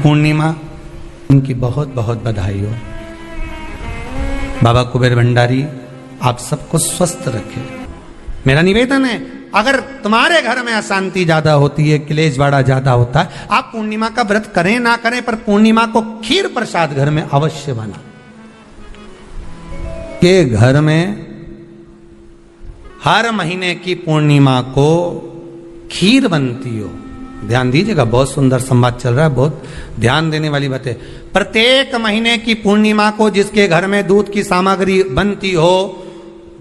पूर्णिमा, उनकी बहुत बहुत बधाई हो। बाबा कुबेर भंडारी आप सबको स्वस्थ रखे। मेरा निवेदन है, अगर तुम्हारे घर में अशांति ज्यादा होती है, क्लेश बड़ा ज्यादा होता है, आप पूर्णिमा का व्रत करें ना करें, पर पूर्णिमा को खीर प्रसाद घर में अवश्य बना के घर में हर महीने की पूर्णिमा को खीर बनती हो। ध्यान दीजिएगा, बहुत सुंदर संवाद चल रहा है, बहुत ध्यान देने वाली बात है। प्रत्येक महीने की पूर्णिमा को जिसके घर में दूध की सामग्री बनती हो,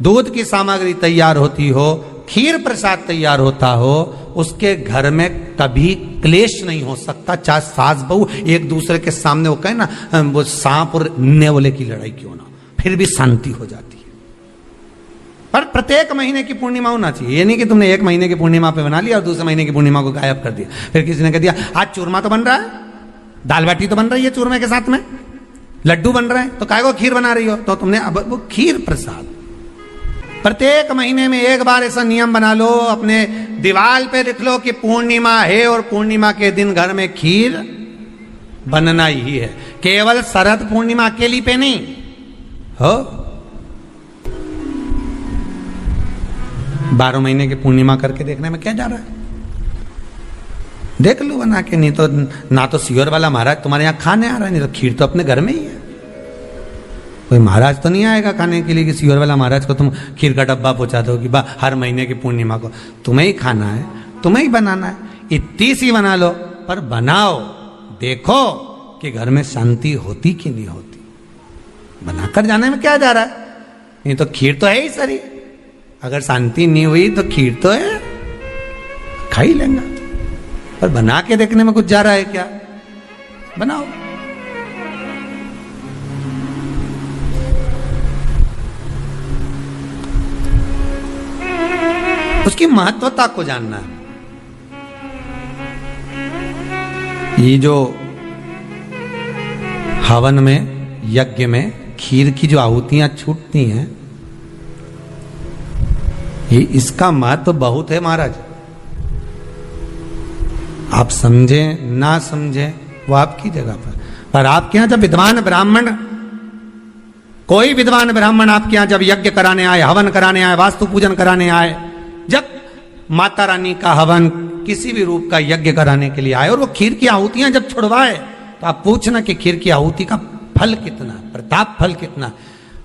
दूध की सामग्री तैयार होती हो, खीर प्रसाद तैयार होता हो, उसके घर में कभी क्लेश नहीं हो सकता। चाहे सास बहू एक दूसरे के सामने वो कहे ना, वो सांप और नेवले की लड़ाई क्यों ना, फिर भी शांति हो जाती है। पर प्रत्येक महीने की पूर्णिमा होना चाहिए। ये नहीं कि तुमने एक महीने की पूर्णिमा पे बना लिया और दूसरे महीने की पूर्णिमा को गायब कर दिया। फिर किसी ने कह दिया आज चूरमा तो बन रहा है, दाल बाटी तो बन रही है चूरमे के साथ में, लड्डू बन रहे हैं, तो काहे को खीर बना रही हो? तो तुमने अब वो खीर प्रसाद प्रत्येक महीने में एक बार ऐसा नियम बना लो, अपने दीवार पे लिख लो कि पूर्णिमा है और पूर्णिमा के दिन घर में खीर बनना ही है। केवल शरद पूर्णिमा अकेली पे नहीं हो, 12 महीने की पूर्णिमा करके देखने में क्या जा रहा है? देख लो बना के। नहीं तो ना तो सियोर वाला महाराज तुम्हारे यहाँ खाने आ रहा है, नहीं तो खीर तो अपने घर में ही है। कोई महाराज तो नहीं आएगा खाने के लिए कि सियोर वाला महाराज को तुम खीर का डब्बा पहुंचा दो कि हर महीने की पूर्णिमा को तुम्हें ही खाना है, तुम्हें ही बनाना है। इतनी सी बना लो, पर बनाओ, देखो कि घर में शांति होती कि नहीं होती। बनाकर जाने में क्या जा रहा है? नहीं तो खीर तो है ही सरी, अगर शांति नहीं हुई तो खीर तो है, खा ही लेंगे। पर बना के देखने में कुछ जा रहा है क्या? बनाओ। उसकी महत्वता को जानना है। ये जो हवन में, यज्ञ में खीर की जो आहुतियां छूटती हैं, ये इसका महत्व बहुत है महाराज। आप समझें ना समझें वो आपकी जगह पर आपके यहां जब विद्वान ब्राह्मण, कोई विद्वान ब्राह्मण आपके यहां जब यज्ञ कराने आए, हवन कराने आए, वास्तु पूजन कराने आए, जब माता रानी का हवन, किसी भी रूप का यज्ञ कराने के लिए आए और वो खीर की आहुतियां जब छुड़वाए, तो आप पूछना कि खीर की आहुति का फल कितना, प्रताप फल कितना।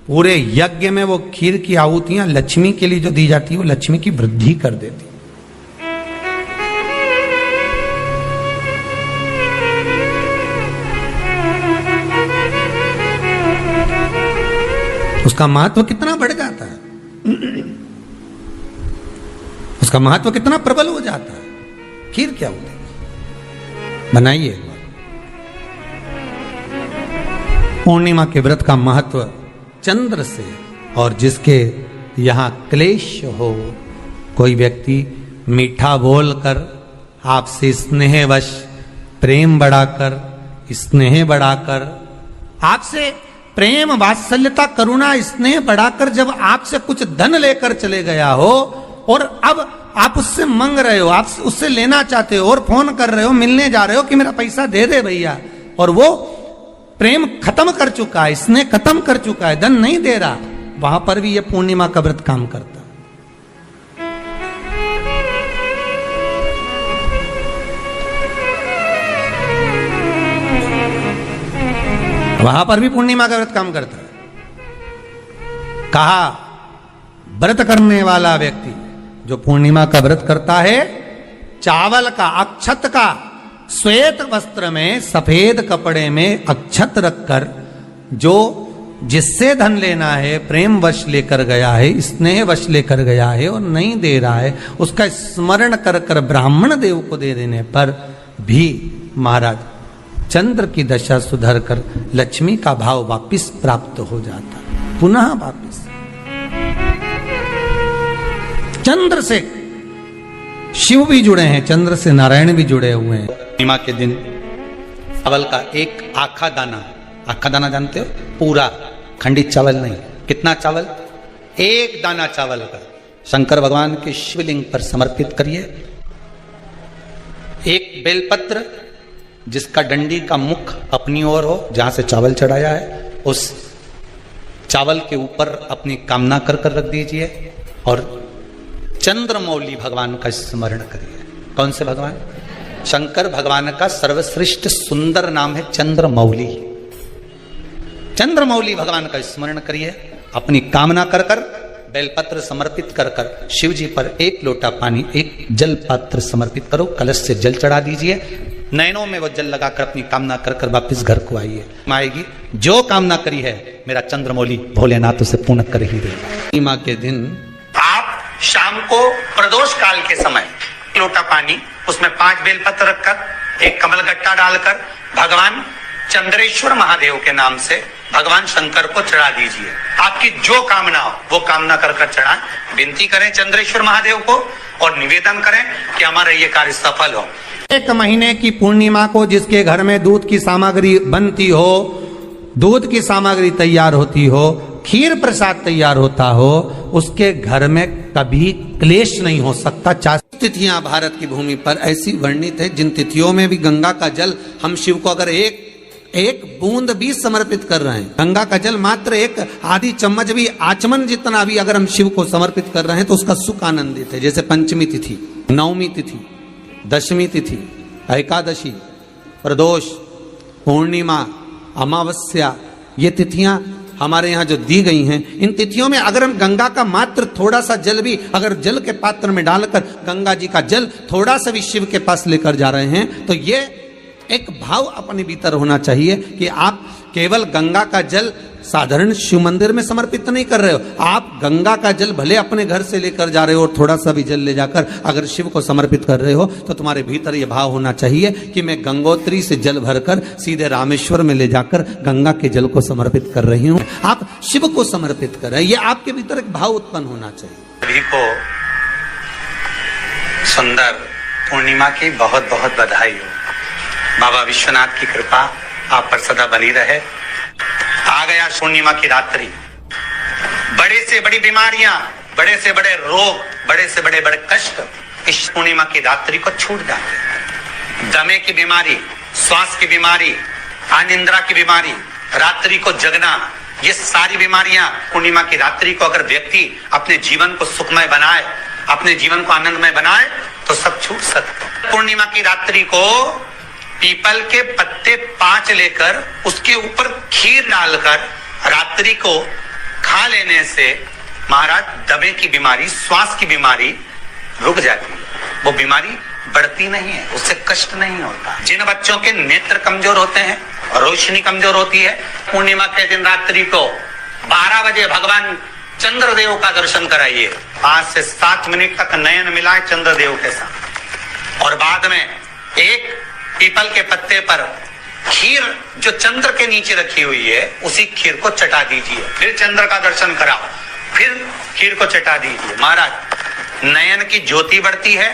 पूरे यज्ञ में वो खीर की आहुतियां लक्ष्मी के लिए जो दी जाती है, वो लक्ष्मी की वृद्धि कर देती। उसका महत्व कितना बढ़ जाता है, उसका महत्व कितना प्रबल हो जाता है। खीर क्या होती है, बनाइए एक बार। पूर्णिमा के व्रत का महत्व चंद्र से, और जिसके यहां क्लेश हो, कोई व्यक्ति मीठा बोलकर आपसे स्नेहवश, प्रेम बढ़ाकर, स्नेह बढ़ाकर, आपसे प्रेम, वात्सल्यता, करुणा, स्नेह बढ़ाकर जब आपसे कुछ धन लेकर चले गया हो और अब आप उससे मांग रहे हो, आप उससे लेना चाहते हो और फोन कर रहे हो, मिलने जा रहे हो कि मेरा पैसा दे दे भैया, और वो प्रेम खत्म कर चुका है, स्नेह खत्म कर चुका है, धन नहीं दे रहा, वहां पर भी ये पूर्णिमा का व्रत काम करता है। वहां पर भी पूर्णिमा का व्रत काम करता है। कहा व्रत करने वाला व्यक्ति जो पूर्णिमा का व्रत करता है, चावल का, अक्षत का, श्वेत वस्त्र में, सफेद कपड़े में अक्षत रखकर, जो जिससे धन लेना है प्रेम वश लेकर गया है, स्नेह वश लेकर गया है और नहीं दे रहा है, उसका स्मरण कर कर ब्राह्मण देव को दे देने पर भी महाराज चंद्र की दशा सुधर कर लक्ष्मी का भाव वापिस प्राप्त हो जाता, पुनः वापिस। चंद्र से शिव भी जुड़े हैं, चंद्र से नारायण भी जुड़े हुए हैं। पूर्णिमा के दिन चावल का एक आखा दाना जानते हो, पूरा खंडित चावल नहीं, कितना चावल, एक दाना चावल का शंकर भगवान के शिवलिंग पर समर्पित करिए। एक बेलपत्र जिसका डंडी का मुख अपनी ओर हो, जहां से चावल चढ़ाया है उस चावल के ऊपर अपनी कामना कर कर रख दीजिए और चंद्रमौली भगवान का स्मरण करिए। कौन से भगवान? शंकर भगवान का सर्वश्रेष्ठ सुंदर नाम है चंद्रमौली। चंद्रमौली भगवान का स्मरण करिए, अपनी कामना कर कर बेलपत्र समर्पित कर कर शिव जी पर एक लोटा पानी, एक जल पात्र समर्पित करो, कलश से जल चढ़ा दीजिए, नयनों में वो जल लगाकर अपनी कामना कर कर वापिस घर को आइए। आएगी जो कामना करी है मेरा चंद्रमौली भोलेनाथ उसे पूर्ण कर ही देगा। पूर्णिमा के दिन आप शाम को प्रदोष काल के समय लोटा पानी, उसमें 5 बेलपत्र रखकर, एक कमलगट्टा डालकर भगवान चंद्रेश्वर महादेव के नाम से भगवान शंकर को चढ़ा दीजिए। आपकी जो कामना हो वो कामना कर कर चढ़ाएं, विनती करें चंद्रेश्वर महादेव को और निवेदन करें कि हमारा ये कार्य सफल हो। एक महीने की पूर्णिमा को जिसके घर में दूध की सामग्री बनती हो, दूध की सामग्री तैयार होती हो, खीर प्रसाद तैयार होता हो, उसके घर में कभी क्लेश नहीं हो सकता। 4 तिथियां भारत की भूमि पर ऐसी वर्णित है जिन तिथियों में भी गंगा का जल हम शिव को अगर एक बूंद भी समर्पित कर रहे हैं, गंगा का जल मात्र एक आधी चम्मच भी, आचमन जितना भी अगर हम शिव को समर्पित कर रहे हैं तो उसका सुख आनंदित है। जैसे पंचमी तिथि, नवमी तिथि, दशमी तिथि, एकादशी, प्रदोष, पूर्णिमा, अमावस्या, ये तिथियां हमारे यहाँ जो दी गई हैं, इन तिथियों में अगर हम गंगा का मात्र थोड़ा सा जल भी अगर जल के पात्र में डालकर गंगा जी का जल थोड़ा सा भी शिव के पास लेकर जा रहे हैं तो ये एक भाव अपने भीतर होना चाहिए कि आप केवल गंगा का जल साधारण शिव मंदिर में समर्पित नहीं कर रहे हो, आप गंगा का जल भले अपने घर से लेकर जा रहे हो और थोड़ा सा भी जल ले जाकर अगर शिव को समर्पित कर रहे हो तो तुम्हारे भीतर यह भाव होना चाहिए कि मैं गंगोत्री से जल भरकर सीधे रामेश्वर में ले जाकर गंगा के जल को समर्पित कर रही हूँ। आप शिव को समर्पित कर रहे हैं, ये आपके भीतर एक भाव उत्पन्न होना चाहिए। सभी को सुंदर पूर्णिमा की बहुत बहुत बधाई हो। बाबा विश्वनाथ की कृपा आप पर सदा बनी रहे। आ गया पूर्णिमा की रात्रि, बड़े से बड़ी बीमारियां, बड़े से बड़े रोग, बड़े से बड़े बड़े कष्ट इस पूर्णिमा की रात्रि को छूट जाते हैं। दमे की बीमारी, श्वास की बीमारी, अनिद्रा की बीमारी, रात्रि को जगना, ये सारी बीमारियां पूर्णिमा की रात्रि को अगर व्यक्ति अपने जीवन को सुखमय बनाए, अपने जीवन को आनंदमय बनाए तो सब छूट सकते। पूर्णिमा की रात्रि को पीपल के पत्ते 5 लेकर उसके ऊपर खीर डालकर रात्रि को खा लेने से महाराज दमे की बीमारी, श्वास की बीमारी रुक जाती है, वो बीमारी बढ़ती नहीं है, उससे कष्ट नहीं होता। जिन बच्चों के नेत्र कमजोर होते हैं, रोशनी कमजोर होती है, पूर्णिमा के दिन रात्रि को 12 बजे भगवान चंद्रदेव का दर्शन कराइए। 5 से 7 मिनट तक नयन मिलाए चंद्रदेव के साथ और बाद में एक पीपल के पत्ते पर खीर जो चंद्र के नीचे रखी हुई है उसी खीर को चटा दीजिए। फिर चंद्र का दर्शन कराओ, फिर खीर को चटा दीजिए। महाराज नयन की ज्योति बढ़ती है,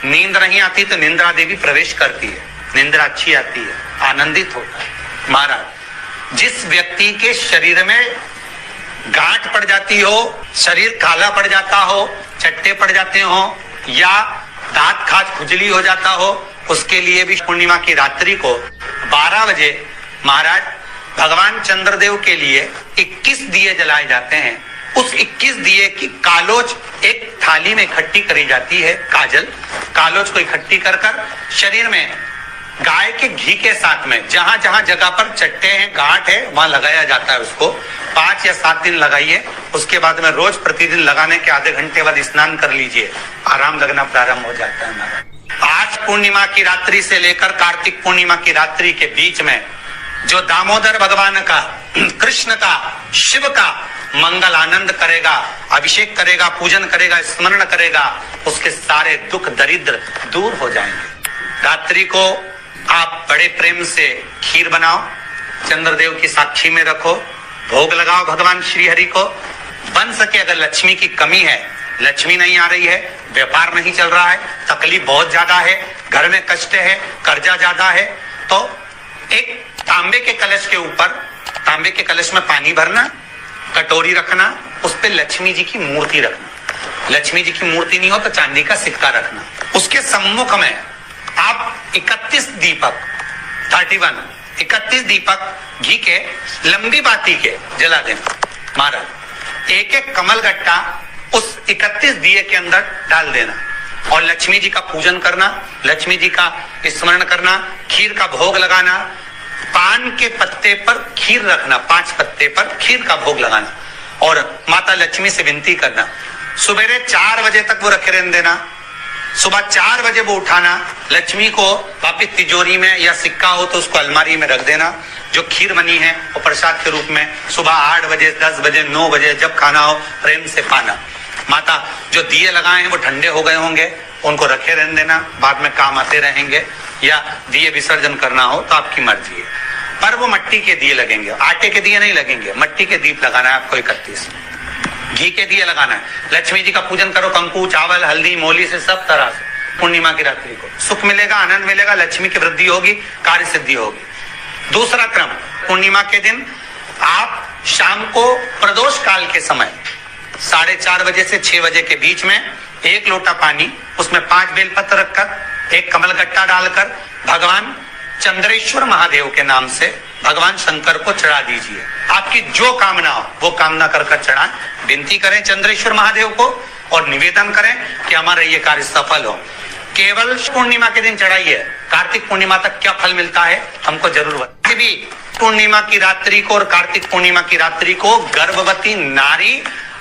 नींद नहीं आती तो निंद्रा देवी प्रवेश करती है, निंद्रा अच्छी आती है, आनंदित होता है। महाराज जिस व्यक्ति के शरीर में गांठ पड़ जाती हो, शरीर काला पड़ जाता हो, चट्टे पड़ जाते हो या दांत खाज खुजली हो जाता हो, उसके लिए भी पूर्णिमा की रात्रि को 12 बजे महाराज भगवान चंद्रदेव के लिए 21 दिए जलाए जाते हैं। उस 21 दिए की कालोच एक थाली में इकट्ठी करी जाती है, कालोच को इकट्ठी कर कर शरीर में गाय के घी के साथ में जहां जहां जगह पर चट्टे हैं, गांठ है, वहां लगाया जाता है। उसको 5 या 7 दिन लगाइए, उसके बाद में रोज प्रतिदिन लगाने के आधे घंटे बाद स्नान कर लीजिए, आराम लगना प्रारंभ हो जाता है। आज पूर्णिमा की रात्रि से लेकर कार्तिक पूर्णिमा की रात्रि के बीच में जो दामोदर भगवान का, कृष्ण का, शिव का मंगल आनंद करेगा, अभिषेक करेगा, पूजन करेगा, स्मरण करेगा, उसके सारे दुख दरिद्र दूर हो जाएंगे। रात्रि को आप बड़े प्रेम से खीर बनाओ, चंद्रदेव की साक्षी में रखो, भोग लगाओ भगवान श्री हरि को। बन सके अगर लक्ष्मी की कमी है, लक्ष्मी नहीं आ रही है, व्यापार नहीं चल रहा है, तकलीफ बहुत ज्यादा है, घर में कष्ट है, कर्जा ज्यादा है, तो एक तांबे के कलश के ऊपर, तांबे के कलश में पानी भरना, कटोरी रखना, उस पे लक्ष्मी जी की मूर्ति रखना। लक्ष्मी जी की मूर्ति नहीं हो तो चांदी का सिक्का रखना। उसके सम्मुख में आप 31 दीपक 31 दीपक घी के लंबी बाती के जला देना। महाराज एक एक कमल गट्टा उस 31 दिए के अंदर डाल देना और लक्ष्मी जी का पूजन करना, लक्ष्मी जी का स्मरण करना, खीर का भोग लगाना, पान के पत्ते पर खीर रखना, 5 पत्ते पर खीर का भोग लगाना और माता लक्ष्मी से विनती करना। सुबेरे 4 बजे तक वो रखे रहने देना, सुबह 4 बजे वो उठाना, लक्ष्मी को वापिस तिजोरी में या सिक्का हो तो उसको अलमारी में रख देना। जो खीर बनी है वो प्रसाद के रूप में सुबह 8 बजे, 10 बजे, 9 बजे जब खाना हो प्रेम से पाना। माता जो दिए लगाए हैं वो ठंडे हो गए होंगे, उनको रखे रहने देना, बाद में काम आते रहेंगे, या दिए विसर्जन करना हो तो आपकी मर्जी है। पर वो मिट्टी के दिए लगेंगे, आटे के दिए नहीं लगेंगे, मिट्टी के दीप लगाना है आपको। 31 घी के दिए लगाना है। लक्ष्मी जी का पूजन करो, कंकु, चावल, हल्दी, मोली से, सब तरह से। पूर्णिमा की रात्रि को सुख मिलेगा, आनंद मिलेगा, लक्ष्मी की वृद्धि होगी, कार्य सिद्धि होगी। दूसरा क्रम, पूर्णिमा के दिन आप शाम को प्रदोष काल के समय 4:30 बजे से 6 बजे के बीच में 1 लोटा पानी, उसमें 5 बेलपत्र रखकर, 1 कमलगट्टा डालकर भगवान चंद्रेश्वर महादेव के नाम से भगवान शंकर को चढ़ा दीजिए। आपकी जो कामना हो वो कामना कर चढ़ाएं, विनती करें चंद्रेश्वर महादेव को और निवेदन करें कि हमारा ये कार्य सफल हो। केवल पूर्णिमा के दिन चढ़ाइए, कार्तिक पूर्णिमा तक क्या फल मिलता है हमको जरूर बताइए। भी पूर्णिमा की रात्रि को और कार्तिक पूर्णिमा की रात्रि को गर्भवती नारी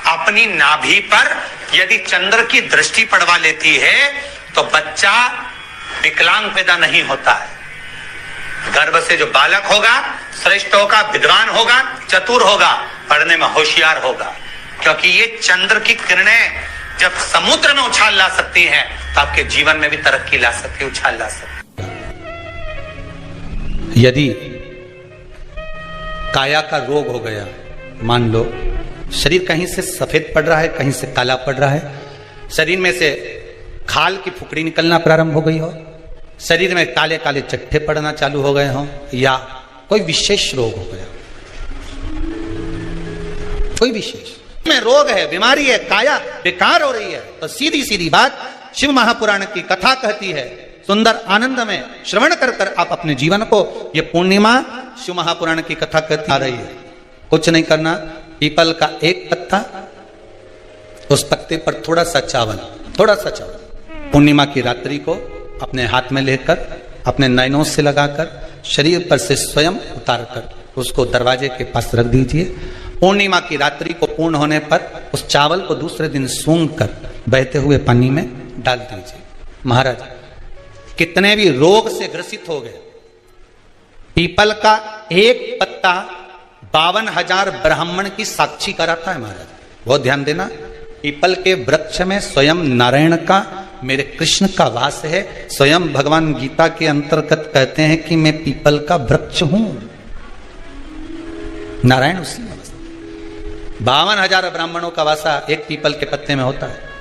अपनी नाभि पर यदि चंद्र की दृष्टि पड़वा लेती है तो बच्चा विकलांग पैदा नहीं होता है। गर्भ से जो बालक होगा श्रेष्ठ होगा, विद्वान होगा, चतुर होगा, पढ़ने में होशियार होगा, क्योंकि ये चंद्र की किरणें जब समुद्र में उछाल ला सकती हैं तो आपके जीवन में भी तरक्की ला सकती है, उछाल ला सकती है। यदि काया का रोग हो गया, मान लो शरीर कहीं से सफेद पड़ रहा है, कहीं से काला पड़ रहा है, शरीर में से खाल की फुकड़ी निकलना प्रारंभ हो गई हो, शरीर में काले काले चट्टे पड़ना चालू हो गए हों, या कोई विशेष रोग हो गया, कोई विशेष में रोग है, बीमारी है, काया बेकार हो रही है, तो सीधी सीधी बात शिव महापुराण की कथा कहती है, सुंदर आनंद में श्रवण कर कर आप अपने जीवन को, ये पूर्णिमा शिव महापुराण की कथा कहती आ रही है। कुछ नहीं करना, पीपल का एक पत्ता, उस पत्ते पर थोड़ा सा चावल, पूर्णिमा की रात्रि को अपने हाथ में लेकर अपने नयनों से लगाकर शरीर पर से स्वयं उतारकर उसको दरवाजे के पास रख दीजिए। पूर्णिमा की रात्रि को पूर्ण होने पर उस चावल को दूसरे दिन सूंघ कर बहते हुए पानी में डाल दीजिए। महाराज कितने भी रोग से ग्रसित हो गए, पीपल का एक पत्ता 52,000 ब्राह्मण की साक्षी कराता है। महाराज बहुत ध्यान देना, पीपल के वृक्ष में स्वयं नारायण का, मेरे कृष्ण का वास है। स्वयं भगवान गीता के अंतर्गत कहते हैं कि मैं पीपल का वृक्ष हूं, नारायण उसी में बसते। 52,000 ब्राह्मणों का वासा एक पीपल के पत्ते में होता है।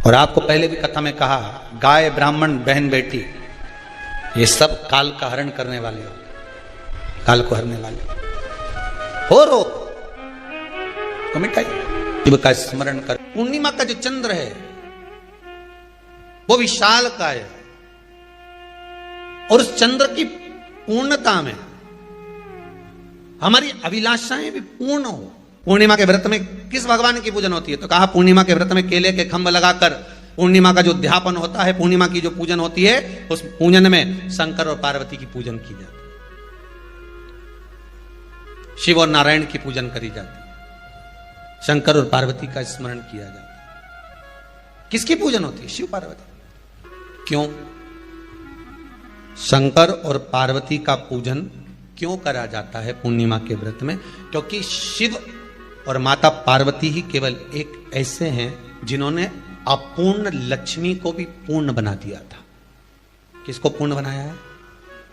और आपको पहले भी कथा में कहा, गाय, ब्राह्मण, बहन, बेटी, ये सब काल का हरण करने वाले हो, काल को हरने वाले हो। रो को मिटाइए, शिव का स्मरण कर। पूर्णिमा का जो चंद्र है वो विशाल का है, और उस चंद्र की पूर्णता में हमारी अभिलाषाएं भी पूर्ण हो। पूर्णिमा के व्रत में किस भगवान की पूजन होती है? तो कहा पूर्णिमा के व्रत में केले के खंभ लगाकर पूर्णिमा का जो अध्यापन होता है, पूर्णिमा की जो पूजन होती है, उस पूजन में शंकर और पार्वती की पूजन की जाती है, शिव और नारायण की पूजन करी जाती है, शंकर और पार्वती का स्मरण किया जाता है। किसकी पूजन होती है? शिव पार्वती। क्यों शंकर और पार्वती का पूजन क्यों करा जाता है पूर्णिमा के व्रत में? क्योंकि शिव और माता पार्वती ही केवल एक ऐसे हैं जिन्होंने अपूर्ण लक्ष्मी को भी पूर्ण बना दिया था। किसको पूर्ण बनाया है?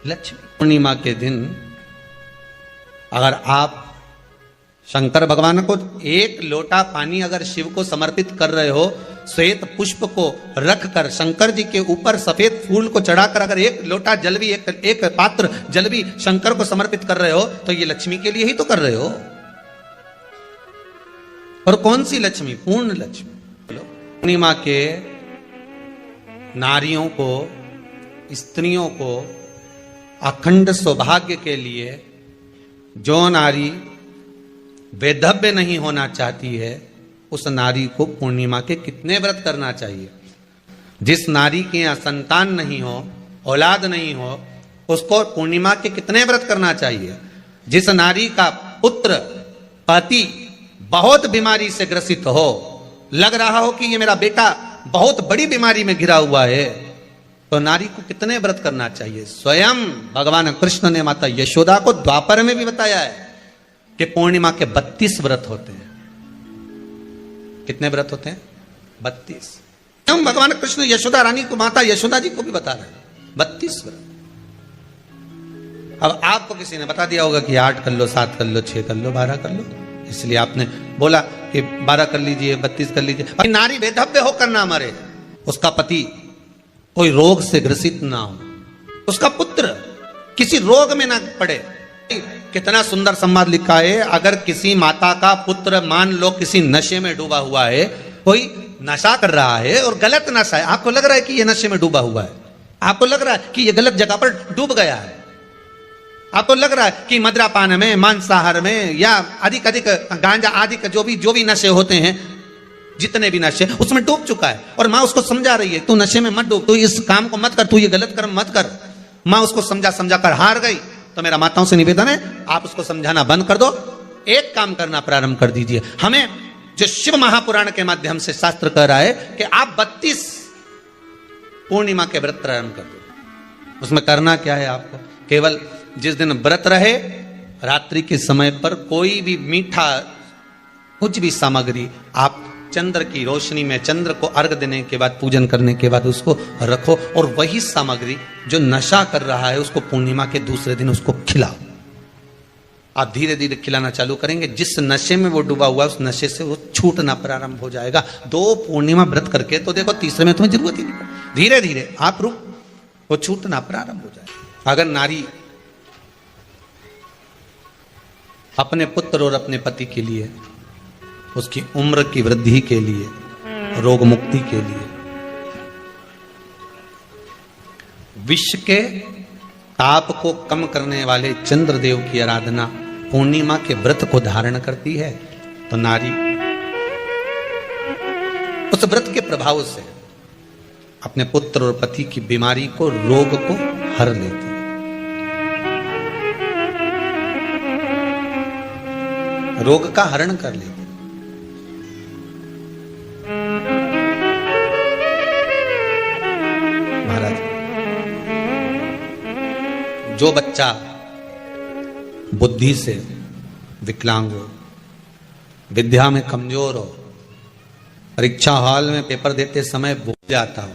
लक्ष्मी। पूर्णिमा के दिन अगर आप शंकर भगवान को एक लोटा पानी अगर शिव को समर्पित कर रहे हो, श्वेत पुष्प को रखकर शंकर जी के ऊपर सफेद फूल को चढ़ाकर अगर एक लोटा जल भी, एक पात्र जल भी शंकर को समर्पित कर रहे हो, तो ये लक्ष्मी के लिए ही तो कर रहे हो। और कौन सी लक्ष्मी? पूर्ण लक्ष्मी। पूर्णिमा के नारियों को, स्त्रियों को अखंड सौभाग्य के लिए जो नारी वैधव्य नहीं होना चाहती है, उस नारी को पूर्णिमा के कितने व्रत करना चाहिए? जिस नारी के यहाँ संतान नहीं हो, औलाद नहीं हो, उसको पूर्णिमा के कितने व्रत करना चाहिए? जिस नारी का पुत्र पति बहुत बीमारी से ग्रसित हो, लग रहा हो कि ये मेरा बेटा बहुत बड़ी बीमारी में घिरा हुआ है, तो नारी को कितने व्रत करना चाहिए? स्वयं भगवान कृष्ण ने माता यशोदा को द्वापर में भी बताया है कि पूर्णिमा के 32 व्रत होते हैं। कितने व्रत होते हैं? 32। हम भगवान कृष्ण यशोदा रानी को, माता यशोदा जी को भी बता रहे हैं 32 व्रत। अब आपको किसी ने बता दिया होगा कि 8 कर लो, 7 कर लो, 6 कर लो, 12 कर लो, इसलिए आपने बोला कि 12 कर लीजिए, 32 कर लीजिए। नारी वैधव्य होकर ना मरे, उसका पति कोई रोग से ग्रसित ना हो, उसका पुत्र किसी रोग में ना पड़े। कितना सुंदर संवाद लिखा है, अगर किसी माता का पुत्र मान लो किसी नशे में डूबा हुआ है, कोई नशा कर रहा है और गलत नशा है, आपको लग रहा है कि ये नशे में डूबा हुआ है, आपको लग रहा है कि ये गलत जगह पर डूब गया है, आपको लग रहा है कि मदिरापान में, मांसाहार में या अधिक गांजा आदि का जो भी नशे होते हैं, जितने भी नशे, उसमें डूब चुका है, और माँ उसको समझा रही है, तू नशे में मत डूब, तू इस काम को मत कर, तू ये गलत कर्म मत कर। माँ उसको समझा कर हार गई। तो मेरा माताओं से निवेदन है, आप उसको समझाना बंद कर दो, एक काम करना प्रारंभ कर दीजिए। हमें जो शिव महापुराण के माध्यम से शास्त्र कह रहा है कि आप 32 पूर्णिमा के व्रत प्रारंभ कर दो। उसमें करना क्या है आपको? केवल जिस दिन व्रत रहे, रात्रि के समय पर कोई भी मीठा, कुछ भी सामग्री आप चंद्र की रोशनी में, चंद्र को अर्घ देने के बाद, पूजन करने के बाद उसको रखो, और वही सामग्री जो नशा कर रहा है उसको पूर्णिमा के दूसरे दिन उसको खिलाओ। आप धीरे धीरे खिलाना चालू करेंगे, जिस नशे में वो डूबा हुआ उस नशे से वो छूटना प्रारंभ हो जाएगा। 2 पूर्णिमा व्रत करके तो देखो, तीसरे में तुम्हें जरूरत ही नहीं पड़ेगी, धीरे धीरे आप रुक, वो छूटना प्रारंभ हो जाएगा। अगर नारी अपने पुत्र और अपने पति के लिए, उसकी उम्र की वृद्धि के लिए, रोग मुक्ति के लिए, विश्व के ताप को कम करने वाले चंद्रदेव की आराधना पूर्णिमा के व्रत को धारण करती है, तो नारी उस व्रत के प्रभाव से अपने पुत्र और पति की बीमारी को, रोग को हर लेती है। रोग का हरण कर लेती। महाराज, जो बच्चा बुद्धि से विकलांग हो, विद्या में कमजोर हो, परीक्षा हॉल में पेपर देते समय भूल जाता हो,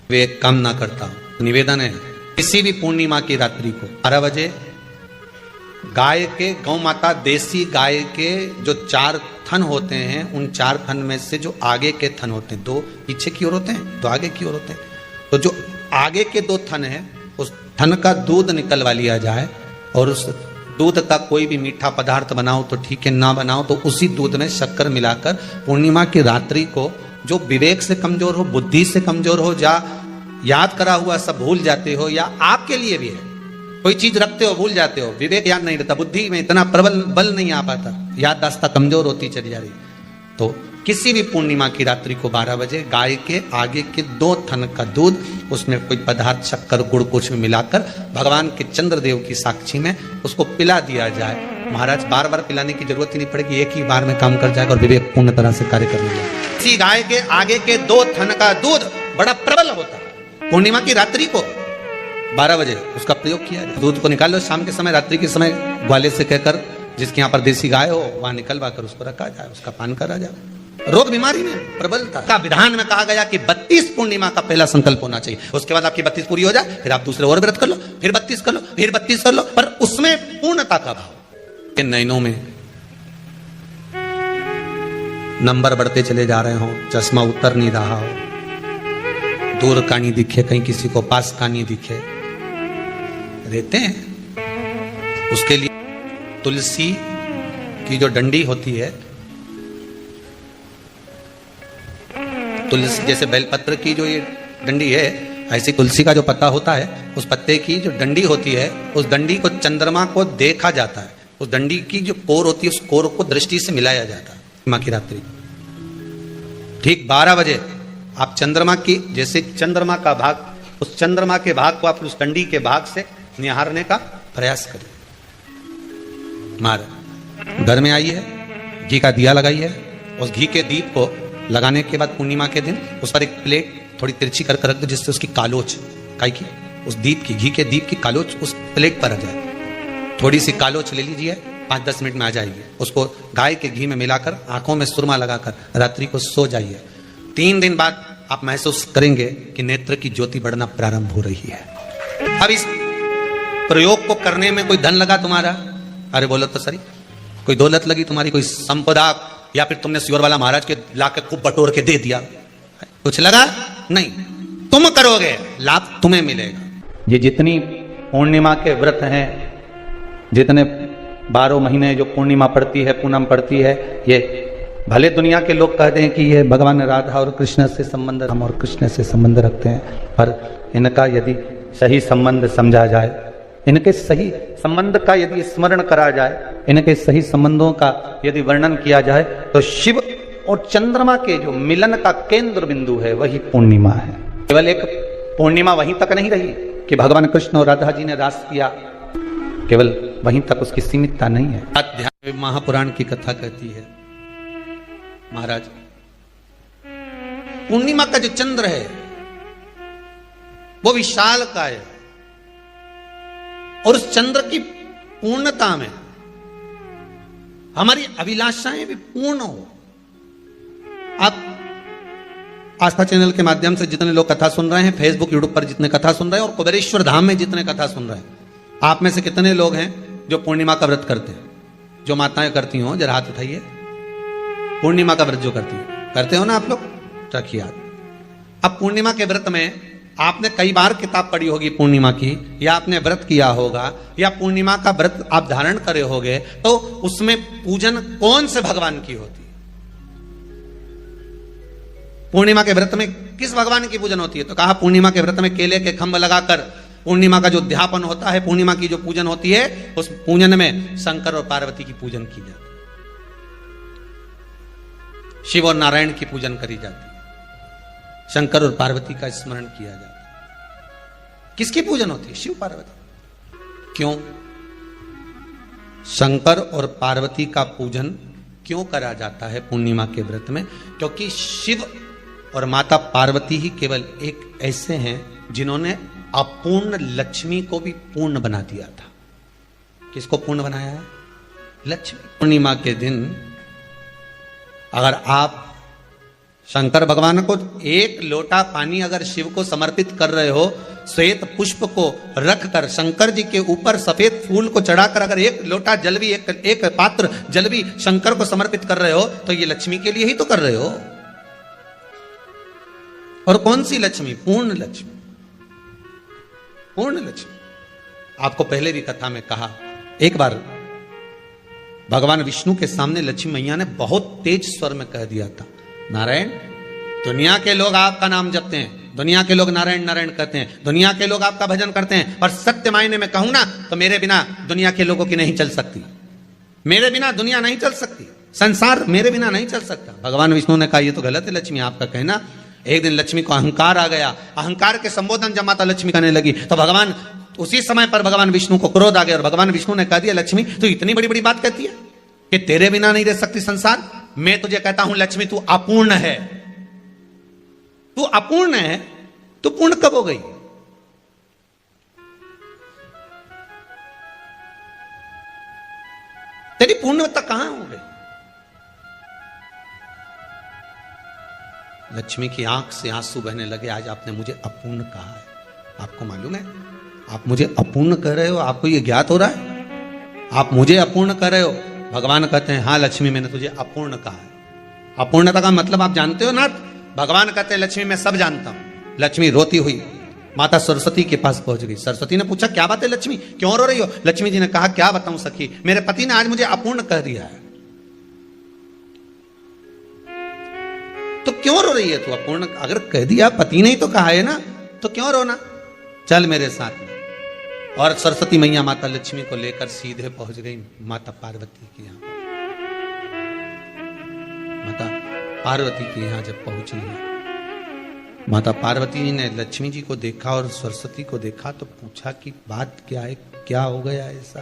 वे काम ना करता हो, निवेदन है किसी भी पूर्णिमा की रात्रि को 12 बजे गाय के, गौ माता देसी गाय के जो 4 थन होते हैं, उन 4 थन में से जो आगे के थन होते हैं, 2 पीछे की ओर होते हैं, 2 आगे की ओर होते हैं, तो जो आगे के 2 थन हैं, उस थन का दूध निकलवा लिया जाए, और उस दूध का कोई भी मीठा पदार्थ बनाओ तो ठीक है, ना बनाओ तो उसी दूध में शक्कर मिलाकर पूर्णिमा की रात्रि को, जो विवेक से कमजोर हो, बुद्धि से कमजोर हो, या याद करा हुआ सब भूल जाते हो, या आपके लिए भी है कोई चीज रखते हो भूल जाते हो, विवेक याद नहीं रहता, बुद्धि में इतना प्रबल बल नहीं आ पाता, याददाश्त कमजोर होती चली जा रही, तो किसी भी पूर्णिमा की रात्रि को 12 बजे गाय के आगे के 2 थन का दूध, उसमें कोई पदार्थ, शक्कर, गुड़ कुछ भी मिलाकर भगवान के चंद्रदेव की साक्षी में उसको पिला दिया जाए। महाराज, बार बार पिलाने की जरूरत ही नहीं पड़ेगी, एक ही बार में काम कर जाएगा और विवेक पूर्ण तरह से कार्य करने लगेगा। इसी गाय के आगे के 2 थन का दूध बड़ा प्रबल होता है। पूर्णिमा की रात्रि को 12 बजे उसका प्रयोग किया जाए। दूध को निकाल लो, शाम के समय, रात्रि के समय ग्वाले से कहकर, जिसके यहाँ पर देसी गाय हो, वहां निकलवा कर उसको रखा जाए, उसका पान करा जाए। रोग बीमारी में प्रबलता का विधान में कहा गया कि 32 पूर्णिमा का पहला संकल्प होना चाहिए, उसके बाद आपकी 32 पूरी हो जाए, फिर आप दूसरे और व्रत कर लो, फिर 32 कर लो, फिर 32 कर लो, पर उसमें पूर्णता का भाव। इन नैनों में नंबर बढ़ते चले जा रहे हो, चश्मा उतर नहीं रहा हो, दूर का नहीं दिखे, कहीं किसी को पास का नहीं दिखे, रहते हैं। उसके लिए तुलसी की जो डंडी होती है, तुलसी जैसे बेलपत्र की जो ये डंडी है, ऐसी तुलसी का जो पत्ता होता है, उस पत्ते की जो डंडी होती है, उस डंडी को चंद्रमा को देखा जाता है, उस डंडी की जो कोर होती है, उस कोर को दृष्टि से मिलाया जाता है। माँ की रात्रि ठीक 12 बजे आप चंद्रमा की, जैसे चंद्रमा का भाग, उस चंद्रमा के भाग को आप उस डंडी के भाग से निहारने का प्रयास करें। मार घर में आई है, घी का दिया लगाई है, उस घी के दीप को लगाने के बाद पूर्णिमा के दिन उस पर एक प्लेट थोड़ी तिरछी कर रख दो, जिससे उसकी कालोच, काई की उस दीप की, घी के दीप की कालोच उस प्लेट पर आ जाए। थोड़ी सी कालोच ले लीजिए, 5-10 मिनट में आ जाएगी। उसको गाय के घी में मिलाकर आंखों में सुरमा लगाकर रात्रि को सो जाइए। 3 दिन बाद आप महसूस करेंगे कि नेत्र की ज्योति बढ़ना प्रारंभ हो रही है। अब इस प्रयोग को करने में कोई धन लगा तुम्हारा? अरे बोलो तो सही, कोई दौलत लगी तुम्हारी, कोई संपदा, या फिर तुमने सियोर वाला महाराज के लाके खूब बटोर के दे दिया, कुछ लगा? नहीं। तुम करोगे, लाभ तुम्हें मिलेगा। ये जितनी पूर्णिमा के व्रत हैं, जितने 12 महीने जो पूर्णिमा पड़ती है, पूनम पड़ती है, ये भले दुनिया के लोग कहते हैं कि ये भगवान राधा और कृष्ण से संबंध, हम और कृष्ण से संबंध रखते हैं, पर इनका यदि सही संबंध समझा जाए, इनके सही संबंध का यदि स्मरण करा जाए, इनके सही संबंधों का यदि वर्णन किया जाए, तो शिव और चंद्रमा के जो मिलन का केंद्र बिंदु है वही पूर्णिमा है। केवल एक पूर्णिमा वहीं तक नहीं रही कि भगवान कृष्ण और राधा जी ने रास किया, केवल वहीं तक उसकी सीमितता नहीं है। अध्यात्म महापुराण की कथा कहती है, महाराज पूर्णिमा का जो चंद्र है वो विशाल का है, और उस चंद्र की पूर्णता में हमारी अभिलाषाएं भी पूर्ण हो। आप आस्था चैनल के माध्यम से जितने लोग कथा सुन रहे हैं, फेसबुक यूट्यूब पर जितने कथा सुन रहे हैं, और कुबेरेश्वर धाम में जितने कथा सुन रहे हैं, आप में से कितने लोग हैं जो पूर्णिमा का व्रत करते हैं? जो माताएं करती हो जरा हाथ उठाइए। पूर्णिमा का व्रत जो करते हो ना आप लोग, रखिए हाथ। अब पूर्णिमा के व्रत में आपने कई बार किताब पढ़ी होगी पूर्णिमा की, या आपने व्रत किया होगा, या पूर्णिमा का व्रत आप धारण करे होगे, तो उसमें पूजन कौन से भगवान की होती है? पूर्णिमा के व्रत में किस भगवान की पूजन होती है? तो कहा पूर्णिमा के व्रत में केले के खंभ लगाकर पूर्णिमा का जो अध्यापन होता है, पूर्णिमा की जो पूजन होती है, उस पूजन में शंकर और पार्वती की पूजन की जाती है, शिव और नारायण की पूजन करी जाती है, शंकर और पार्वती का स्मरण किया जाता है। किसकी पूजन होती है? शिव पार्वती। क्यों शंकर और पार्वती का पूजन क्यों करा जाता है पूर्णिमा के व्रत में? क्योंकि शिव और माता पार्वती ही केवल एक ऐसे हैं जिन्होंने अपूर्ण लक्ष्मी को भी पूर्ण बना दिया था। किसको पूर्ण बनाया है? लक्ष्मी। पूर्णिमा के दिन अगर आप शंकर भगवान को एक लोटा पानी अगर शिव को समर्पित कर रहे हो, श्वेत पुष्प को रखकर शंकर जी के ऊपर सफेद फूल को चढ़ाकर अगर एक लोटा जल भी, एक पात्र जल भी शंकर को समर्पित कर रहे हो, तो ये लक्ष्मी के लिए ही तो कर रहे हो। और कौन सी लक्ष्मी? पूर्ण लक्ष्मी। पूर्ण लक्ष्मी। आपको पहले भी कथा में कहा, एक बार भगवान विष्णु के सामने लक्ष्मी मैया ने बहुत तेज स्वर में कह दिया था, नारायण, दुनिया के लोग आपका नाम जपते हैं, दुनिया के लोग नारायण नारायण कहते हैं, दुनिया के लोग आपका भजन करते हैं, पर सत्य मायने में कहूं ना तो मेरे बिना दुनिया के लोगों की नहीं चल सकती, मेरे बिना दुनिया नहीं चल सकती, संसार मेरे बिना नहीं चल सकता। भगवान विष्णु ने कहा ये तो गलत है लक्ष्मी आपका कहना। एक दिन लक्ष्मी को अहंकार आ गया, अहंकार के संबोधन जब माता लक्ष्मी करने लगी तो भगवान, उसी समय पर भगवान विष्णु को क्रोध आ गया, और भगवान विष्णु ने कह दिया लक्ष्मी तू इतनी बड़ी बड़ी बात कहती है कि तेरे बिना नहीं रह सकती संसार। मैं तुझे कहता हूं लक्ष्मी तू अपूर्ण है, तू अपूर्ण है, तू पूर्ण कब हो गई? तेरी पूर्णता कहां हो गई? लक्ष्मी की आंख से आंसू बहने लगे। आज आपने मुझे अपूर्ण कहा है, आपको मालूम है आप मुझे अपूर्ण कह रहे हो? आपको ये ज्ञात हो रहा है आप मुझे अपूर्ण कह रहे हो? भगवान कहते हैं हाँ लक्ष्मी मैंने तुझे अपूर्ण कहा है। अपूर्णता का मतलब आप जानते हो ना? भगवान कहते हैं लक्ष्मी मैं सब जानता हूं। लक्ष्मी रोती हुई माता सरस्वती के पास पहुंच गई। सरस्वती ने पूछा क्या बात है लक्ष्मी, क्यों रो रही हो? लक्ष्मी जी ने कहा क्या बताऊं सखी, मेरे पति ने आज मुझे अपूर्ण कह दिया है। तो क्यों रो रही है तू? अपूर्ण अगर कह दिया, पति ने ही तो कहा है ना, तो क्यों रोना, चल मेरे साथ में। और सरस्वती मैया माता लक्ष्मी को लेकर सीधे पहुंच गई माता पार्वती के यहाँ। माता पार्वती के यहाँ जब पहुंची है, माता पार्वती जी ने लक्ष्मी जी को देखा और सरस्वती को देखा तो पूछा कि बात क्या है, क्या हो गया ऐसा,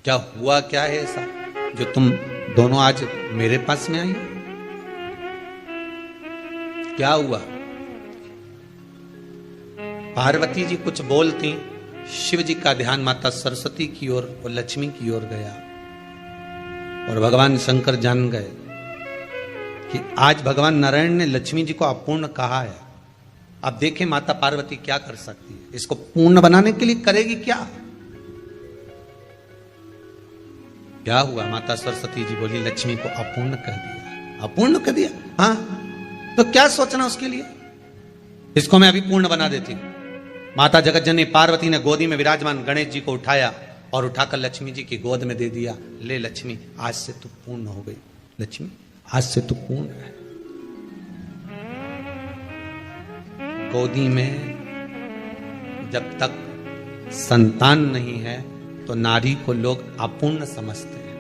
क्या हुआ, क्या है ऐसा जो तुम दोनों आज मेरे पास में आई, क्या हुआ। पार्वती जी कुछ बोलती, शिव जी का ध्यान माता सरस्वती की ओर और लक्ष्मी की ओर गया और भगवान शंकर जान गए कि आज भगवान नारायण ने लक्ष्मी जी को अपूर्ण कहा है। अब देखें माता पार्वती क्या कर सकती है, इसको पूर्ण बनाने के लिए करेगी क्या। क्या हुआ, माता सरस्वती जी बोली लक्ष्मी को अपूर्ण कर दिया, अपूर्ण कर दिया, हाँ तो क्या सोचना उसके लिए, इसको मैं अभी पूर्ण बना देती हूं। माता जगतजननी पार्वती ने गोदी में विराजमान गणेश जी को उठाया और उठाकर लक्ष्मी जी की गोद में दे दिया। ले लक्ष्मी, आज से तू पूर्ण हो गई, लक्ष्मी आज से तू पूर्ण है। गोदी में जब तक संतान नहीं है तो नारी को लोग अपूर्ण समझते हैं,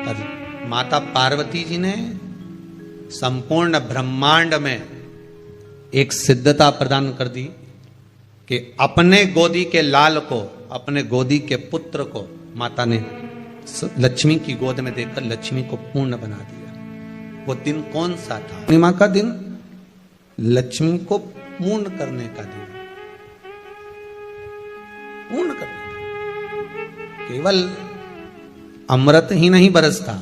पर माता पार्वती जी ने संपूर्ण ब्रह्मांड में एक सिद्धता प्रदान कर दी कि अपने गोदी के लाल को, अपने गोदी के पुत्र को माता ने लक्ष्मी की गोद में देकर लक्ष्मी को पूर्ण बना दिया। वो दिन कौन सा था, पूर्णिमा का दिन, लक्ष्मी को पूर्ण करने का दिन, पूर्ण करने का। केवल अमृत ही नहीं बरसता,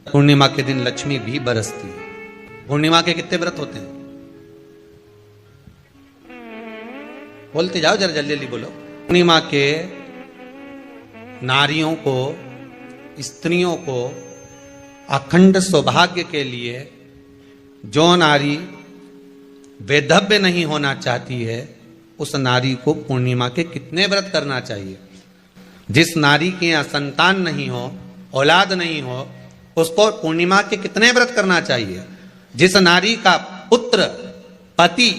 पूर्णिमा के दिन लक्ष्मी भी बरसती है। पूर्णिमा के कितने व्रत होते हैं, बोलते जाओ जरा, जल्दी जल्दी बोलो। पूर्णिमा के नारियों को, स्त्रियों को अखंड सौभाग्य के लिए, जो नारी वैधव्य नहीं होना चाहती है उस नारी को पूर्णिमा के कितने व्रत करना चाहिए। जिस नारी के यहाँ संतान नहीं हो, औलाद नहीं हो, उसको पूर्णिमा के कितने व्रत करना चाहिए। जिस नारी का पुत्र, पति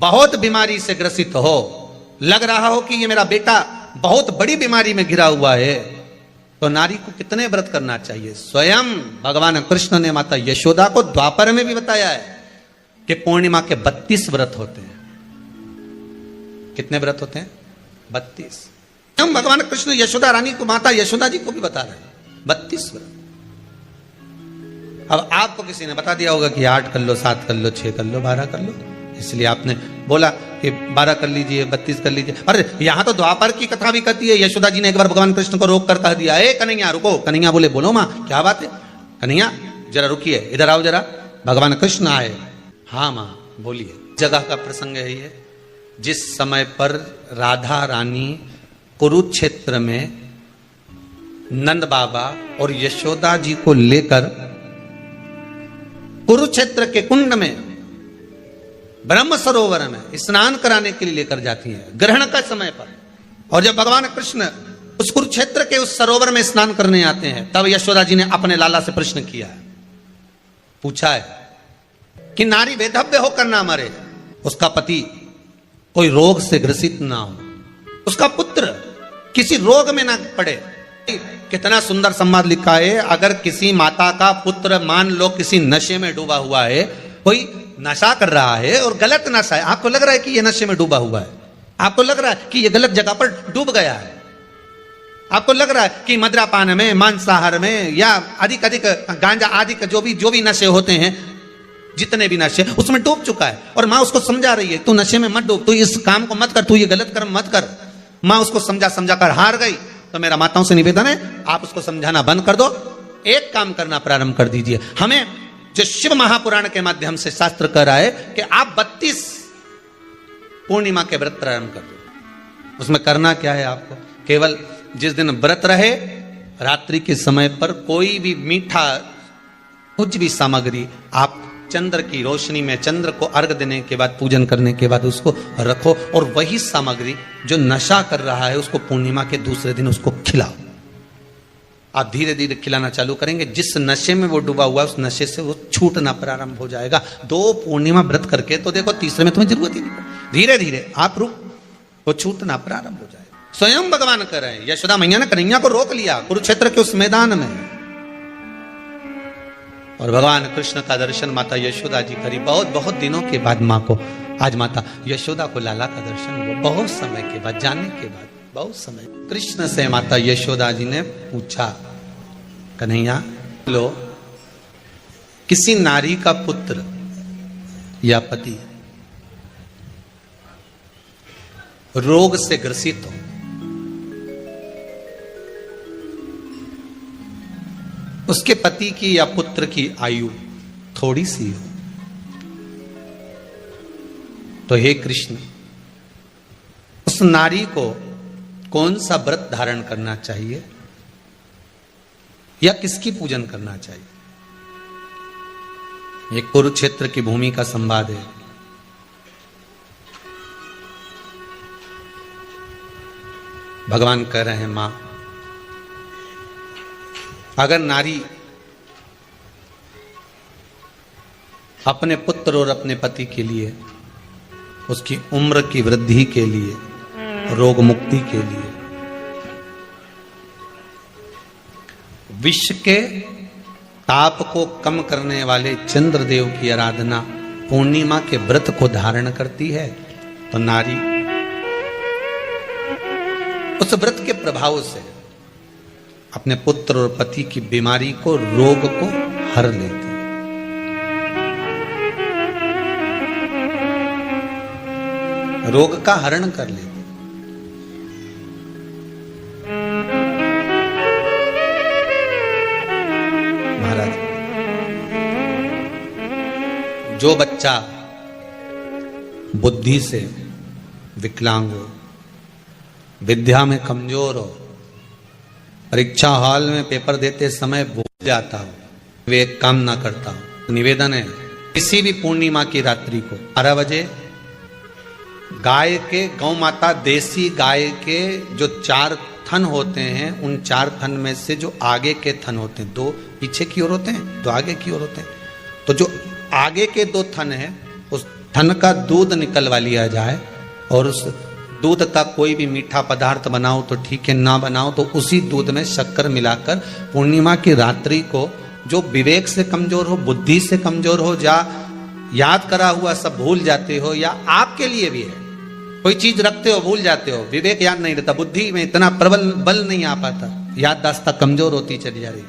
बहुत बीमारी से ग्रसित हो, लग रहा हो कि ये मेरा बेटा बहुत बड़ी बीमारी में घिरा हुआ है, तो नारी को कितने व्रत करना चाहिए। स्वयं भगवान कृष्ण ने माता यशोदा को द्वापर में भी बताया है कि पूर्णिमा के 32 व्रत होते हैं। कितने व्रत होते हैं, 32। हम भगवान कृष्ण यशोदा रानी को, माता यशोदा जी को भी बता रहे हैं 32 व्रत। अब आपको किसी ने बता दिया होगा कि 8 कर लो, 7 कर लो, 6 कर लो, 12 कर लो, इसलिए आपने बोला कि 12 कर लीजिए, 32 कर लीजिए। अरे यहां तो द्वापर की कथा भी कहती है। यशोदा जी ने एक बार भगवान कृष्ण को रोक कर कह दिया, ए कन्हैया रुको। कन्हैया बोले, बोलो मां क्या बात है। कन्हैया जरा रुकिए, इधर आओ जरा। भगवान कृष्ण आए, हाँ मां बोलिए। जगह का प्रसंग है ये, जिस समय पर राधा रानी कुरुक्षेत्र में नंद बाबा और यशोदा जी को लेकर कुरुक्षेत्र के कुंड में, ब्रह्म सरोवर में स्नान कराने के लिए लेकर जाती है ग्रहण का समय पर। और जब भगवान कृष्ण उस कुरुक्षेत्र के उस सरोवर में स्नान करने आते हैं, तब यशोदा जी ने अपने लाला से प्रश्न किया है, पूछा है कि नारी वैधव्य होकर ना मरे, उसका पति कोई रोग से ग्रसित ना हो, उसका पुत्र किसी रोग में ना पड़े। कितना सुंदर संवाद लिखा है। अगर किसी माता का पुत्र मान लो किसी नशे में डूबा हुआ है, कोई नशा कर रहा है और गलत नशा है, आपको लग रहा है कि ये नशे में डूबा हुआ है, आपको लग रहा है कि ये गलत जगह पर डूब गया है, आपको लग रहा है कि मद्रापान में, मांसाहार में या अधिक गांजा आदि का जो भी नशे होते हैं, जितने भी नशे, उसमें डूब चुका है। और माँ उसको समझा रही है, तू नशे में मत डूब, तू इस काम को मत कर, तू ये गलत कर्म मत कर। माँ उसको समझा कर हार गई। तो मेरा माताओं से निवेदन है, आप उसको समझाना बंद कर दो, एक काम करना प्रारंभ कर दीजिए। हमें जो शिव महापुराण के माध्यम से शास्त्र कह रहा है कि आप 32 पूर्णिमा के व्रत प्रारंभ कर दो। उसमें करना क्या है आपको, केवल जिस दिन व्रत रहे, रात्रि के समय पर कोई भी मीठा कुछ भी सामग्री आप चंद्र की रोशनी में, चंद्र को अर्घ देने के बाद, पूजन करने के बाद उसको रखो, और वही सामग्री जो नशा कर रहा है उसको पूर्णिमा के दूसरे दिन उसको खिलाओ। आप धीरे धीरे खिलाना चालू करेंगे, जिस नशे में वो डूबा हुआ उस नशे से वो छूटना प्रारंभ हो जाएगा। 2 पूर्णिमा व्रत करके तो देखो, तीसरे में तुम्हें जरूरत ही नहीं पड़ेगी। धीरे धीरे आप रुक, वो छूटना प्रारंभ हो जाएगा। स्वयं भगवान कर रहे हैं। यशोदा मैया ने कन्हैया को रोक लिया कुरुक्षेत्र के उस मैदान में, और भगवान कृष्ण का दर्शन माता यशोदा जी करी। बहुत बहुत दिनों के बाद माँ को, आज माता यशोदा को लाला का दर्शन हुआ, बहुत समय के बाद, जाने के बाद बहुत समय। कृष्ण से माता यशोदा जी ने पूछा, कन्हैया लो, किसी नारी का पुत्र या पति रोग से ग्रसित हो, उसके पति की या पुत्र की आयु थोड़ी सी हो, तो हे कृष्ण, उस नारी को कौन सा व्रत धारण करना चाहिए या किसकी पूजन करना चाहिए? ये कुरुक्षेत्र की भूमि का संवाद है। भगवान कह रहे हैं, मां, अगर नारी अपने पुत्र और अपने पति के लिए, उसकी उम्र की वृद्धि के लिए, रोग मुक्ति के लिए, विश्व के ताप को कम करने वाले चंद्रदेव की आराधना, पूर्णिमा के व्रत को धारण करती है, तो नारी उस व्रत के प्रभाव से अपने पुत्र और पति की बीमारी को, रोग को हर लेती है। रोग का हरण कर लेती। महाराज, जो बच्चा बुद्धि से विकलांग हो, विद्या में कमजोर हो, परीक्षा हॉल में पेपर देते समय भूल जाता हो, विवेक काम ना करता हो, निवेदन है किसी भी पूर्णिमा की रात्रि को 12 बजे गाय के, गौ माता देसी गाय के जो 4 थन होते हैं, उन 4 थन में से जो आगे के थन होते हैं, 2 पीछे की ओर होते हैं, 2 आगे की ओर होते हैं, तो जो आगे के 2 थन हैं, उस थन का दूध निकलवा लिया जाए, और उस दूध का कोई भी मीठा पदार्थ बनाओ तो ठीक है, ना बनाओ तो उसी दूध में शक्कर मिलाकर पूर्णिमा की रात्रि को, जो विवेक से कमजोर हो, बुद्धि से कमजोर हो, या याद करा हुआ सब भूल जाते हो, या आपके लिए भी है, कोई चीज रखते हो भूल जाते हो, विवेक याद नहीं रहता, बुद्धि में इतना प्रबल बल नहीं आ पाता, याददाश्त कमजोर होती चली जा रही,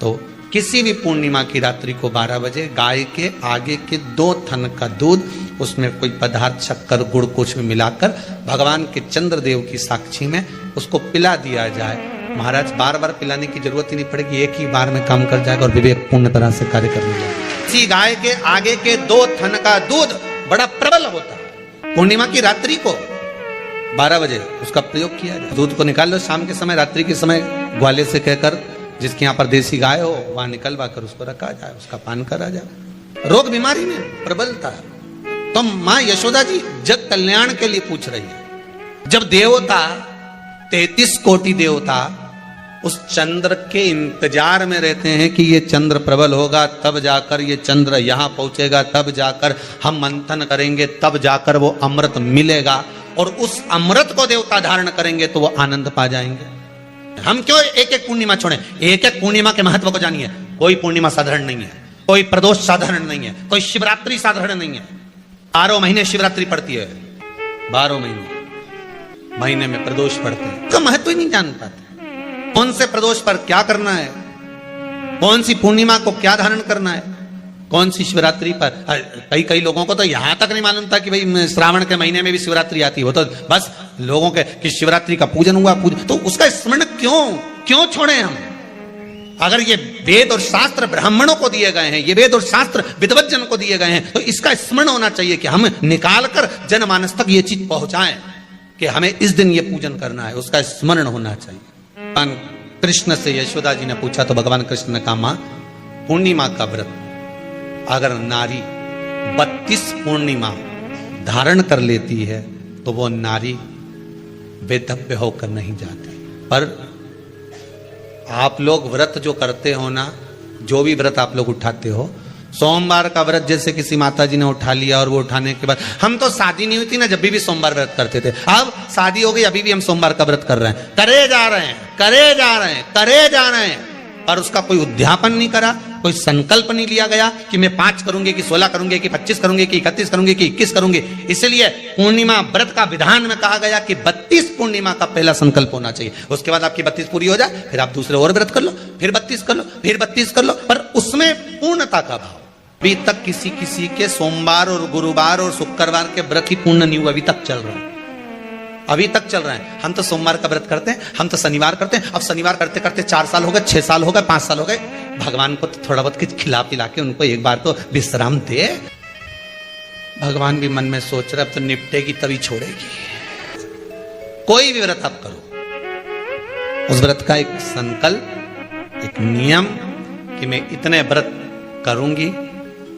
तो किसी भी पूर्णिमा की रात्रि को 12 बजे गाय के आगे के 2 थन का दूध, उसमें कोई पदार्थ, शक्कर, गुड़ कुछ भी मिलाकर भगवान के चंद्रदेव की साक्षी में उसको पिला दिया जाए। महाराज, बार बार पिलाने की जरूरत ही नहीं पड़ेगी, एक ही बार में काम कर जाएगा और विवेक पूर्ण तरह से कार्य करने जाएगा। इसी गाय के आगे के 2 थन का दूध बड़ा प्रबल होता है। पूर्णिमा की रात्रि को 12 बजे उसका प्रयोग किया जाए। दूध को निकाल लो शाम के समय, रात्रि के समय ग्वाले से कहकर, जिसके यहाँ पर देसी गाय हो वहां निकलवा कर उसको रखा जाए, उसका पान करा जाए। रोग बीमारी में प्रबलता है। तो मां यशोदा जी जग कल्याण के लिए पूछ रही है। जब देवता 33 कोटि देवता उस चंद्र के इंतजार में रहते हैं कि ये चंद्र प्रबल होगा, तब जाकर ये चंद्र यहां पहुंचेगा, तब जाकर हम मंथन करेंगे, तब जाकर वो अमृत मिलेगा, और उस अमृत को देवता धारण करेंगे तो वो आनंद पा जाएंगे। हम क्यों एक एक पूर्णिमा छोड़े? एक एक पूर्णिमा के महत्व को जानिए। कोई पूर्णिमा साधारण नहीं है, कोई प्रदोष साधारण नहीं है, कोई शिवरात्रि साधारण नहीं है। 12 महीने शिवरात्रि पड़ती है, 12 महीने में प्रदोष पड़ते हैं, तो महत्व ही नहीं जान पाते। कौन से प्रदोष पर क्या करना है, कौन सी पूर्णिमा को क्या धारण करना है, कौन सी शिवरात्रि पर। कई लोगों को तो यहां तक नहीं मालूम था कि भाई श्रावण के महीने में भी शिवरात्रि आती है। वो तो बस लोगों के कि शिवरात्रि का पूजन हुआ, तो उसका स्मरण क्यों छोड़े हम? अगर ये वेद और शास्त्र ब्राह्मणों को दिए गए हैं, ये वेद और शास्त्र विद्वत जन को दिए गए हैं, तो इसका स्मरण होना चाहिए कि हम निकाल कर जनमानस तक ये चीज पहुंचाएं कि हमें इस दिन ये पूजन करना है, उसका स्मरण होना चाहिए। भगवान कृष्ण से यशोदा जी ने पूछा तो भगवान कृष्ण ने कहा, मां, पूर्णिमा का व्रत अगर नारी 32 पूर्णिमा धारण कर लेती है तो वो नारी वेदव्य होकर नहीं जाती। पर आप लोग व्रत जो करते हो ना, जो भी व्रत आप लोग उठाते हो, सोमवार का व्रत जैसे किसी माता जी ने उठा लिया और वो उठाने के बाद, हम तो शादी नहीं हुई थी ना जब भी सोमवार व्रत करते थे, अब शादी हो गई अभी भी हम सोमवार का व्रत कर रहे हैं, करे जा रहे हैं, करे जा रहे हैं, करे जा रहे हैं, और उसका कोई उद्यापन नहीं करा, कोई संकल्प नहीं लिया गया कि मैं 5 करूंगी कि 16 करूंगी कि 25 करूंगी कि 31 करूंगी कि 21 करूंगी। इसलिए पूर्णिमा व्रत का विधान में कहा गया कि 32 पूर्णिमा का पहला संकल्प होना चाहिए, उसके बाद आपकी 32 पूरी हो जाए, फिर आप दूसरे और व्रत कर लो, फिर 32 कर लो, फिर 32 कर लो, पर उसमें पूर्णता का भाव। अभी तक किसी के सोमवार और गुरुवार और शुक्रवार के व्रत ही पूर्ण नहीं हुआ, अभी तक चल रहा है, अभी तक चल रहा है। हम तो सोमवार का व्रत करते हैं, हम तो शनिवार करते हैं, अब शनिवार करते करते 4 साल हो गए, 6 साल हो गए, 5 साल हो गए, भगवान को तो थोड़ा बहुत कुछ खिला पिला के उनको एक बार तो विश्राम दे। भगवान भी मन में सोच रहे अब तो निपटेगी तभी छोड़ेगी। कोई भी व्रत आप करो, उस व्रत का एक संकल्प, एक नियम कि मैं इतने व्रत करूंगी,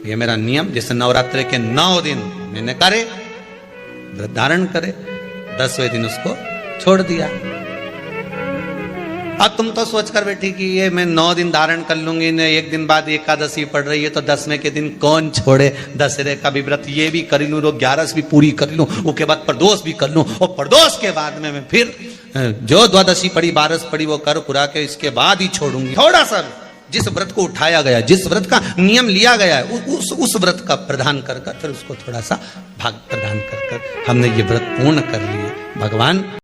ये मेरा नियम। जैसे नवरात्रि के 9 दिन मैंने करे, व्रत धारण करे, 10वें दिन उसको छोड़ दिया। अब तुम तो सोच कर बैठी कि ये मैं 9 दिन धारण कर लूंगी न, एक दिन बाद एकादशी पड़ रही है तो 10वें के दिन कौन छोड़े, दशहरे का भी व्रत ये भी कर लूं, 11 भी पूरी कर लूं, उसके बाद प्रदोष भी कर लूं, और प्रदोष के बाद में मैं फिर जो द्वादशी पड़ी 12 पड़ी वो कर पुरा के इसके बाद ही छोड़ूंगी। थोड़ा सा जिस व्रत को उठाया गया, जिस व्रत का नियम लिया गया है, उस व्रत का प्रदान कर फिर उसको थोड़ा सा भाग प्रदान कर हमने ये व्रत पूर्ण कर लिए। भगवान